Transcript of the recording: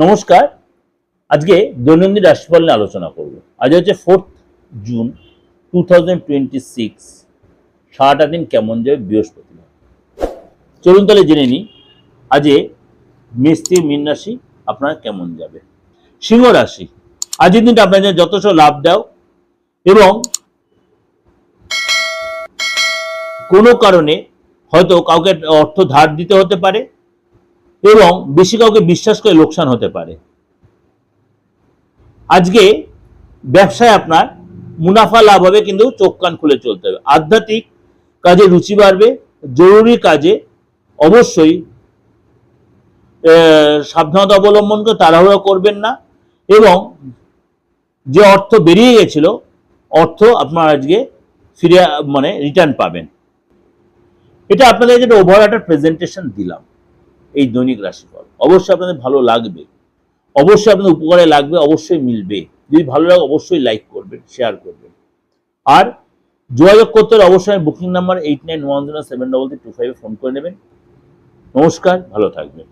নমস্কার। আজকে দৈনন্দিন রাশিফল নিয়ে আলোচনা করব। আজ হচ্ছে 4 জুন 2026। সারাটা দিন কেমন যাবে বৃহস্পতিবার। চলুন তাহলে জেনে নিই আজকে মেষ থেকে মীন রাশি আপনার কেমন যাবে। সিংহ রাশি, আজকের দিনটা আপনার জন্য যথেষ্ট লাভ দাও এবং কোনো কারণে হয়তো কাউকে অর্থ ধার দিতে হতে পারে এবং বেশি কাউকে বিশ্বাস করে লোকসান হতে পারে। আজকে ব্যবসায় আপনার মুনাফা লাভ হবে, কিন্তু চোখ কান খুলে চলতে হবে। আধ্যাত্মিক কাজে রুচি বাড়বে। জরুরি কাজে অবশ্যই সাবধানতা অবলম্বন করে তাড়াহুড়ো করবেন না এবং যে অর্থ বেরিয়ে গেছিল অর্থ আপনার আজকে ফিরে রিটার্ন পাবেন। এটা আপনাদের যেটা ওভার একটা প্রেজেন্টেশন দিলাম এই দৈনিক রাশিফল। অবশ্যই আপনাদের ভালো লাগবে, অবশ্যই আপনাদের উপকারে লাগবে, অবশ্যই মিলবে। যদি ভালো লাগে অবশ্যই লাইক করবেন, শেয়ার করবেন। আর যোগাযোগ করতে হলে অবশ্যই বুকিং নাম্বার 8910733325 ফোন করে নেবেন। নমস্কার, ভালো থাকবেন।